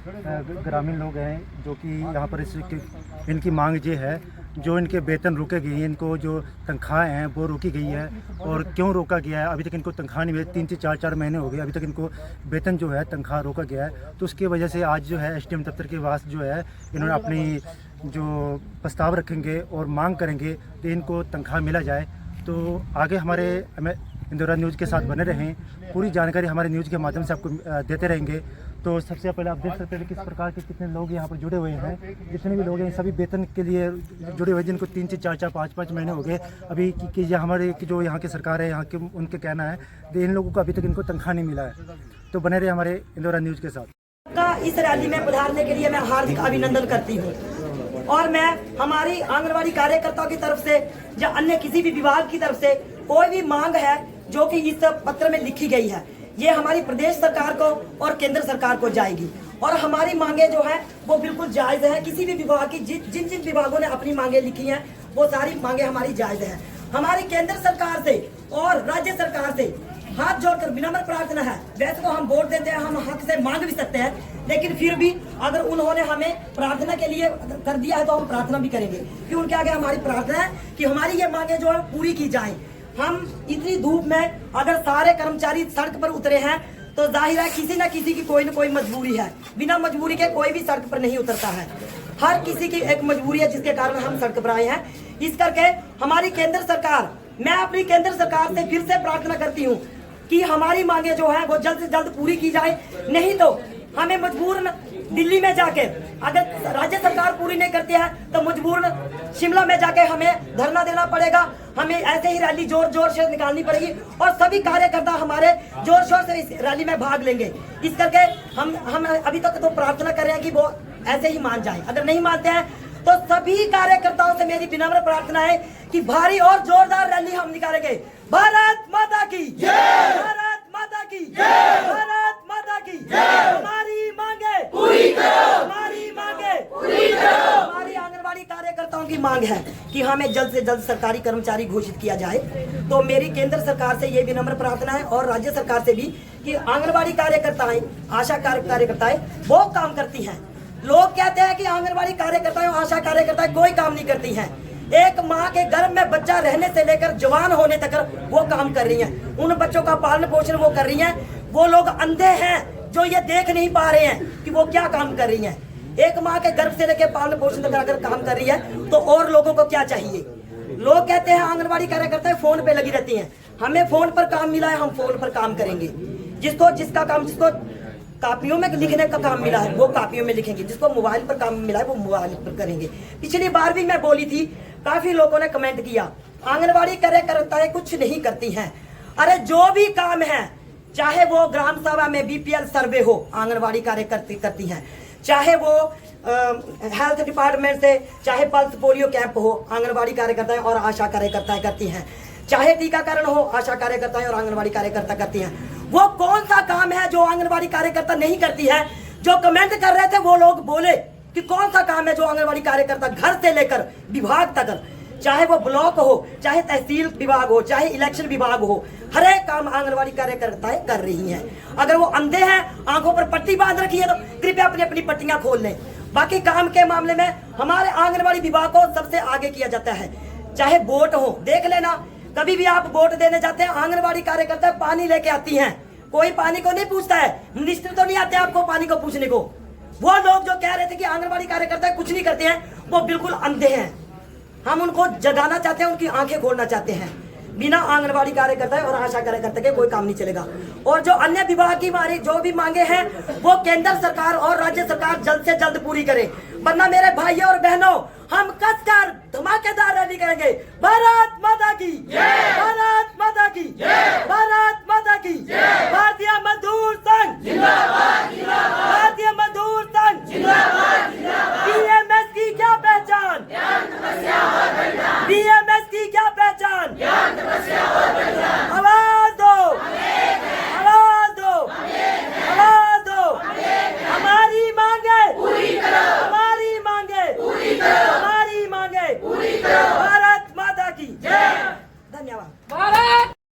ग्रामीण लोग हैं जो कि यहाँ पर इनकी मांग ये है, जो इनके वेतन रोके गए हैं, इनको जो तनख्वाहें हैं वो रोकी गई है। और क्यों रोका गया है, अभी तक इनको तनख्वाह नहीं मिली, 3 से 4 महीने हो गए, अभी तक इनको वेतन जो है तनख्वाह रोका गया है। तो उसकी वजह से आज जो है SDM दफ्तर के पास जो है इन्होंने अपनी जो प्रस्ताव रखेंगे और मांग करेंगे कि इनको तनख्वाह मिला जाए। तो आगे हमारे इंदौरा न्यूज़ के साथ बने रहें, पूरी जानकारी हमारे न्यूज़ के माध्यम से आपको देते रहेंगे। तो सबसे पहले आप देख सकते हैं किस प्रकार के कितने लोग यहाँ पर जुड़े हुए हैं। जितने भी लोग हैं सभी वेतन के लिए जुड़े हुए हैं, जिनको 3 से 4 5 महीने हो गए अभी कि हमारे जो यहाँ की सरकार है, यहाँ के उनके कहना है कि इन लोगों को अभी तक इनको तनख्वाह नहीं मिला है। तो बने रहे हमारे इंदौरा न्यूज़ के साथ। इस रैली में पधारने के लिए मैं हार्दिक अभिनंदन करती हूँ और मैं हमारी आंगनवाड़ी कार्यकर्ताओं की तरफ से या अन्य किसी भी विभाग की तरफ से कोई भी मांग है जो कि इस पत्र में लिखी गई है, ये हमारी प्रदेश सरकार को और केंद्र सरकार को जाएगी। और हमारी मांगे जो है वो बिल्कुल जायज है। किसी भी विभाग की जिन जिन विभागों ने अपनी मांगे लिखी हैं वो सारी मांगे हमारी जायज है। हमारी केंद्र सरकार से और राज्य सरकार से हाथ जोड़कर विनम्र प्रार्थना है। वैसे तो हम वोट देते हैं, हम हक से मांग भी सकते हैं, लेकिन फिर भी अगर उन्होंने हमें प्रार्थना के लिए कर दिया है तो हम प्रार्थना भी करेंगे कि उनके आगे हमारी प्रार्थना है कि हमारी ये मांगे जो है पूरी की जाए। हम इतनी धूप में अगर सारे कर्मचारी सड़क पर उतरे हैं तो जाहिर है किसी न किसी की कोई न कोई मजबूरी है। बिना मजबूरी के कोई भी सड़क पर नहीं उतरता है। हर किसी की एक मजबूरी है जिसके कारण हम सड़क पर आए हैं। इस करके हमारी केंद्र सरकार, मैं अपनी केंद्र सरकार से फिर से प्रार्थना करती हूँ कि हमारी मांगे जो है वो जल्द से जल्द पूरी की जाए। नहीं तो हमें मजबूरन दिल्ली में जाके, अगर राज्य सरकार पूरी नहीं करती है तो मजबूरन शिमला में जाके हमें धरना देना पड़ेगा। हमें ऐसे ही रैली जोर जोर से निकालनी पड़ेगी और सभी कार्यकर्ता हमारे जोर शोर से इस रैली में भाग लेंगे। इस करके हम अभी तक तो प्रार्थना कर रहे हैं कि वो ऐसे ही मान जाए। अगर नहीं मानते हैं तो सभी कार्यकर्ताओं से मेरी विनम्र प्रार्थना है कि भारी और जोरदार रैली हम निकालेंगे। भारत माता की जय, भारत माता की जय, भारत माता की जय। हमारी मांगे पूरी करो, हमारी मांगे पूरी करो। हमारी आंगनबाड़ी कार्यकर्ताओं की मांग है कि हमें जल्द से जल्द सरकारी कर्मचारी घोषित किया जाए। तो मेरी केंद्र सरकार से ये विनम्र प्रार्थना है और राज्य सरकार से भी कि आंगनबाड़ी कार्यकर्ताएं, आशा कार्यकर्ताएं वो काम करती हैं। लोग कहते हैं कि आंगनबाड़ी कार्यकर्ताएं, आशा कार्यकर्ताएं कोई काम नहीं करती हैं। एक माँ के गर्भ में बच्चा रहने से लेकर जवान होने तक वो काम कर रही हैं। उन बच्चों का पालन पोषण वो कर रही हैं। वो लोग अंधे हैं जो ये देख नहीं पा रहे हैं कि वो क्या काम कर रही हैं। एक माँ के गर्भ से लेकर पालन पोषण तक अगर काम कर रही है तो और लोगों को क्या चाहिए। लोग कहते हैं आंगनबाड़ी कार्यकर्ताएं फोन पे लगी रहती हैं। हमें फोन पर काम मिला है, हम फोन पर काम करेंगे। जिसको कापियों में लिखने का काम मिला है वो कापियों में लिखेंगे, जिसको मोबाइल पर काम मिला है वो मोबाइल पर करेंगे। पिछली बार भी मैं बोली थी, काफी लोगों ने कमेंट किया आंगनबाड़ी कार्यकर्ताएं कुछ नहीं करती हैं। अरे जो भी काम है, चाहे वो ग्राम सभा में BPL सर्वे हो, आंगनबाड़ी कार्यकर्ता करती हैं। चाहे वो हेल्थ डिपार्टमेंट से, चाहे पल्स पोलियो कैंप हो, आंगनबाड़ी कार्यकर्ताएं और आशा कार्यकर्ताएं करती हैं। चाहे टीकाकरण हो, आशा कार्यकर्ताएं और आंगनबाड़ी कार्यकर्ता करती हैं। वो कौन सा काम है जो आंगनबाड़ी कार्यकर्ता नहीं करती है? जो कमेंट कर रहे थे वो लोग बोले कि कौन सा काम है जो आंगनबाड़ी कार्यकर्ता घर से लेकर विभाग तक, चाहे वो ब्लॉक हो, चाहे तहसील विभाग हो, चाहे इलेक्शन विभाग हो, हर एक काम आंगनबाड़ी कार्यकर्ताएं कर रही हैं। अगर वो अंधे हैं, आंखों पर पट्टी बांध रखी है, तो कृपया अपनी अपनी पट्टियां खोल लें। बाकी काम के मामले में हमारे आंगनबाड़ी विभाग को सबसे आगे किया जाता है। चाहे वोट हो, देख लेना, कभी भी आप वोट देने जाते हैं, आंगनबाड़ी कार्यकर्ता पानी लेके आती हैं। कोई पानी को नहीं पूछता है, मिनिस्टर तो नहीं आते आपको पानी को पूछने को। वो लोग जो कह रहे थे कि आंगनबाड़ी कार्यकर्ता कुछ नहीं करते हैं, वो बिल्कुल अंधे हैं। हम उनको जगाना चाहते हैं, उनकी आंखें खोलना चाहते हैं। बिना आंगनबाड़ी कार्यकर्ता और आशा कार्यकर्ता के कोई काम नहीं चलेगा। और जो अन्य विभाग की हमारी जो भी मांगे हैं वो केंद्र सरकार और राज्य सरकार जल्द से जल्द पूरी करे, वरना मेरे भाइयों और बहनों हम कसकर धमाकेदार रैली करेंगे। भारत माता की जय, भारत माता की जय, भारत माता की जय, भारतीय